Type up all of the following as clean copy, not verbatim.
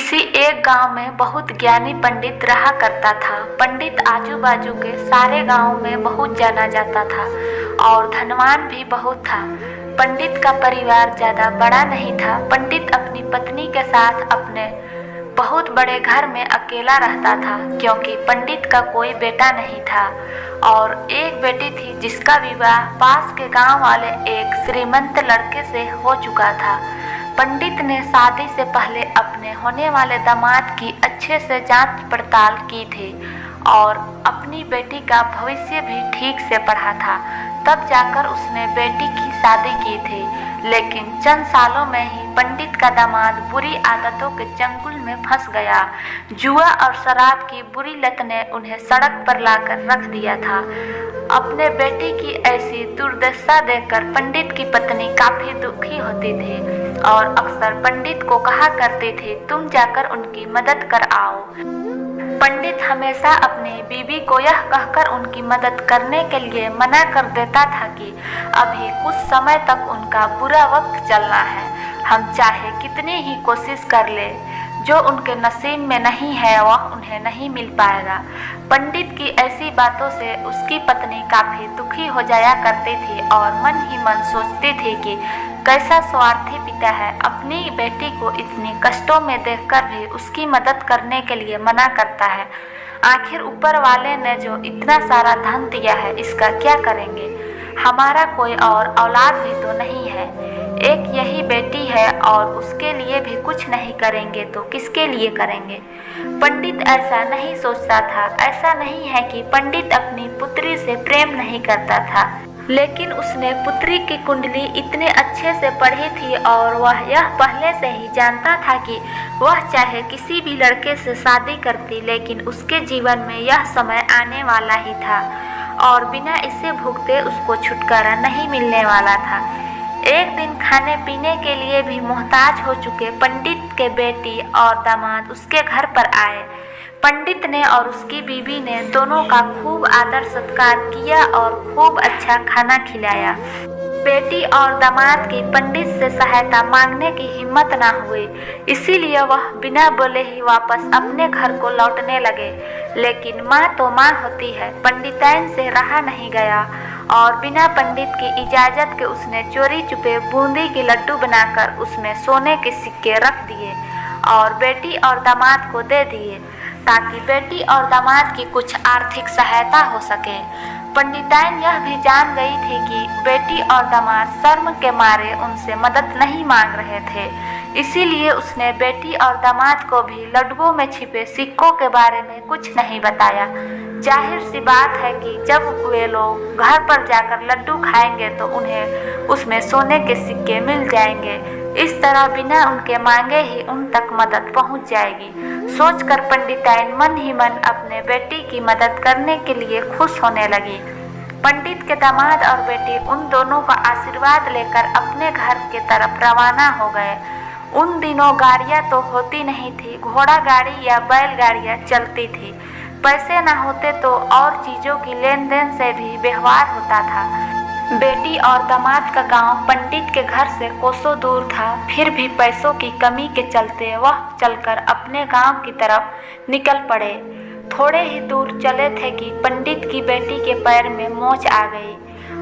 किसी एक गांव में बहुत ज्ञानी पंडित रहा करता था। पंडित आजू बाजू के सारे गांव में बहुत जाना जाता था और धनवान भी बहुत था। पंडित का परिवार ज़्यादा बड़ा नहीं था। पंडित अपनी पत्नी के साथ अपने बहुत बड़े घर में अकेला रहता था, क्योंकि पंडित का कोई बेटा नहीं था और एक बेटी थी जिसका विवाह पास के गांव वाले एक श्रीमंत लड़के से हो चुका था। पंडित ने शादी से पहले अपने होने वाले दामाद की अच्छे से जांच पड़ताल की थी और अपनी बेटी का भविष्य भी ठीक से पढ़ा था। तब जाकर उसने बेटी की शादी की थी, लेकिन चंद सालों में ही पंडित का दामाद बुरी आदतों के चंगुल में फंस गया। जुआ और शराब की बुरी लत ने उन्हें सड़क पर लाकर रख दिया था। अपने बेटी की ऐसी दुर्दशा देखकर पंडित की पत्नी काफी दुखी होती थी और अक्सर पंडित को कहा करती थी, तुम जाकर उनकी मदद कर आओ। पंडित हमेशा अपनी बीवी को यह कहकर उनकी मदद करने के लिए मना कर देता था कि अभी कुछ समय तक उनका बुरा वक्त चलना है, हम चाहे कितनी ही कोशिश कर ले, जो उनके नसीब में नहीं है वह उन्हें नहीं मिल पाएगा। पंडित की ऐसी बातों से उसकी पत्नी काफ़ी दुखी हो जाया करती थी और मन ही मन सोचती थी कि कैसा स्वार्थी पिता है, अपनी बेटी को इतनी कष्टों में देखकर भी उसकी मदद करने के लिए मना करता है। आखिर ऊपर वाले ने जो इतना सारा धन दिया है, इसका क्या करेंगे? हमारा कोई और औलाद भी तो नहीं है, एक यही बेटी है और उसके लिए भी कुछ नहीं करेंगे तो किसके लिए करेंगे? पंडित ऐसा नहीं सोचता था। ऐसा नहीं है कि पंडित अपनी पुत्री से प्रेम नहीं करता था, लेकिन उसने पुत्री की कुंडली इतने अच्छे से पढ़ी थी और वह यह पहले से ही जानता था कि वह चाहे किसी भी लड़के से शादी करती, लेकिन उसके जीवन में यह समय आने वाला ही था और बिना इसे भुगते उसको छुटकारा नहीं मिलने वाला था। एक दिन खाने पीने के लिए भी मोहताज हो चुके पंडित के बेटी और दामाद उसके घर पर आए। पंडित ने और उसकी बीवी ने दोनों का खूब आदर सत्कार किया और खूब अच्छा खाना खिलाया। बेटी और दामाद की पंडित से सहायता मांगने की हिम्मत ना हुई, इसीलिए वह बिना बोले ही वापस अपने घर को लौटने लगे। लेकिन माँ तो माँ होती है, पंडिताइन से रहा नहीं गया और बिना पंडित की इजाज़त के उसने चोरी छुपे बूंदी के लड्डू बनाकर उसमें सोने के सिक्के रख दिए और बेटी और दामाद को दे दिए, ताकि बेटी और दामाद की कुछ आर्थिक सहायता हो सके। पंडिताइन यह भी जान गई थी कि बेटी और दामाद शर्म के मारे उनसे मदद नहीं मांग रहे थे, इसीलिए उसने बेटी और दामाद को भी लड्डुओं में छिपे सिक्कों के बारे में कुछ नहीं बताया। जाहिर सी बात है कि जब वे लोग घर पर जाकर लड्डू खाएंगे तो उन्हें उसमें सोने के सिक्के मिल जाएंगे। इस तरह बिना उनके मांगे ही उन तक मदद पहुंच जाएगी। सोचकर पंडिताइन मन ही मन अपने बेटी की मदद करने के लिए खुश होने लगी। पंडित के दामाद और बेटी उन दोनों का आशीर्वाद लेकर अपने घर की तरफ रवाना हो गए। उन दिनों गाड़ियां तो होती नहीं थी, घोड़ा गाड़ी या बैलगाड़ियां चलती थी। पैसे न होते तो और चीज़ों की लेन देन से भी व्यवहार होता था। बेटी और दामाद का गांव पंडित के घर से कोसों दूर था, फिर भी पैसों की कमी के चलते वह चलकर अपने गांव की तरफ निकल पड़े। थोड़े ही दूर चले थे कि पंडित की बेटी के पैर में मोच आ गई।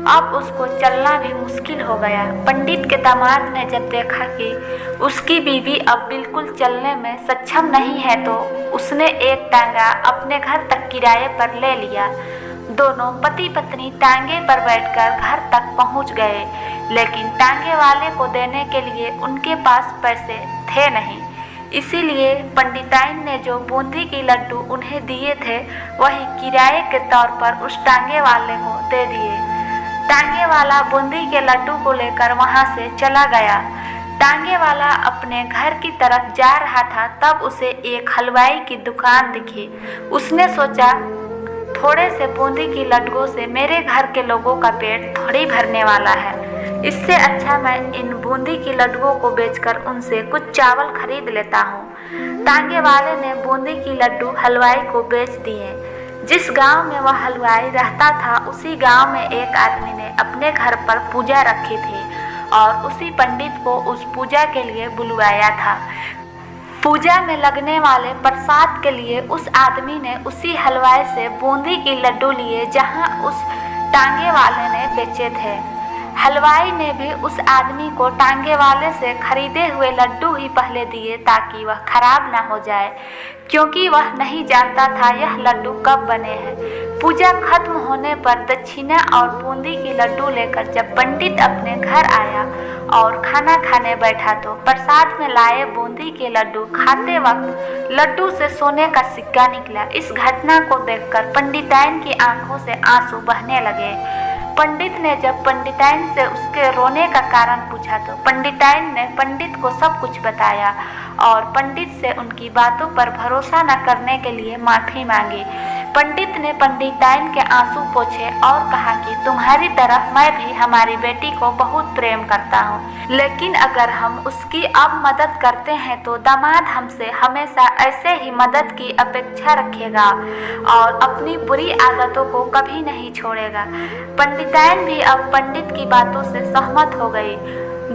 अब उसको चलना भी मुश्किल हो गया। पंडित के दामाद ने जब देखा कि उसकी बीवी अब बिल्कुल चलने में सक्षम नहीं है तो उसने एक टांगा अपने घर तक किराए पर ले लिया। दोनों पति पत्नी टांगे पर बैठकर घर तक पहुंच गए, लेकिन टांगे वाले को देने के लिए उनके पास पैसे थे नहीं। इसीलिए पंडिताइन ने जो बूंदी की लड्डू उन्हें दिए थे वही किराए के तौर पर उस टांगे वाले को दे दिए। टांगे वाला बूंदी के लड्डू को लेकर वहां से चला गया। टांगे वाला अपने घर की तरफ जा रहा था, तब उसे एक हलवाई की दुकान दिखी। उसने सोचा, थोड़े से बूंदी की लड्डुओं से मेरे घर के लोगों का पेट थोड़ी भरने वाला है, इससे अच्छा मैं इन बूंदी की लड्डुओं को बेचकर उनसे कुछ चावल खरीद लेता हूँ। टांगे वाले ने बूंदी की लड्डू हलवाई को बेच दिए। जिस गांव में वह हलवाई रहता था, उसी गांव में एक आदमी ने अपने घर पर पूजा रखी थी और उसी पंडित को उस पूजा के लिए बुलवाया था। पूजा में लगने वाले प्रसाद के लिए उस आदमी ने उसी हलवाई से बूंदी के लड्डू लिए जहां उस टांगे वाले ने बेचे थे। हलवाई ने भी उस आदमी को टांगे वाले से खरीदे हुए लड्डू ही पहले दिए ताकि वह खराब ना हो जाए, क्योंकि वह नहीं जानता था यह लड्डू कब बने हैं। पूजा खत्म होने पर दक्षिणा और बूंदी की लड्डू लेकर जब पंडित अपने घर आया और खाना खाने बैठा तो प्रसाद में लाए बूंदी के लड्डू खाते वक्त लड्डू से सोने का सिक्का निकला। इस घटना को देखकर पंडिताइन की आंखों से आंसू बहने लगे। पंडित ने जब पंडिताइन से उसके रोने का कारण पूछा तो पंडिताइन ने पंडित को सब कुछ बताया और पंडित से उनकी बातों पर भरोसा न करने के लिए माफ़ी मांगी। पंडित ने पंडिताइन के आंसू पोंछे और कहा कि तुम्हारी तरह मैं भी हमारी बेटी को बहुत प्रेम करता हूँ, लेकिन अगर हम उसकी अब मदद करते हैं तो दामाद हमसे हमेशा ऐसे ही मदद की अपेक्षा रखेगा और अपनी बुरी आदतों को कभी नहीं छोड़ेगा। पंडिताइन भी अब पंडित की बातों से सहमत हो गई।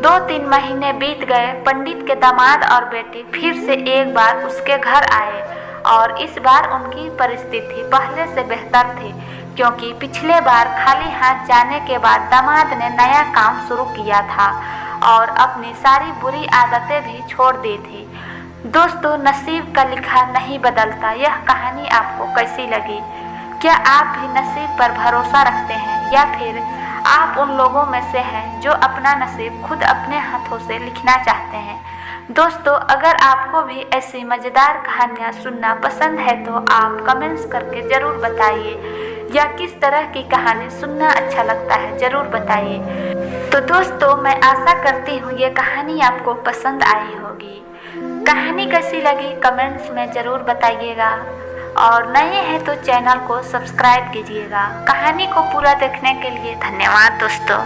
2-3 महीने बीत गए। पंडित के दामाद और बेटी फिर से एक बार उसके घर आए और इस बार उनकी परिस्थिति पहले से बेहतर थी, क्योंकि पिछले बार खाली हाथ जाने के बाद दामाद ने नया काम शुरू किया था और अपनी सारी बुरी आदतें भी छोड़ दी थी। दोस्तों, नसीब का लिखा नहीं बदलता। यह कहानी आपको कैसी लगी? क्या आप भी नसीब पर भरोसा रखते हैं या फिर आप उन लोगों में से हैं जो अपना नसीब खुद अपने हाथों से लिखना चाहते हैं? दोस्तों, अगर आपको भी ऐसी मज़ेदार कहानियाँ सुनना पसंद है तो आप कमेंट्स करके ज़रूर बताइए, या किस तरह की कहानी सुनना अच्छा लगता है ज़रूर बताइए। तो दोस्तों, मैं आशा करती हूँ ये कहानी आपको पसंद आई होगी। कहानी कैसी लगी कमेंट्स में ज़रूर बताइएगा और नए हैं तो चैनल को सब्सक्राइब कीजिएगा। कहानी को पूरा देखने के लिए धन्यवाद दोस्तों।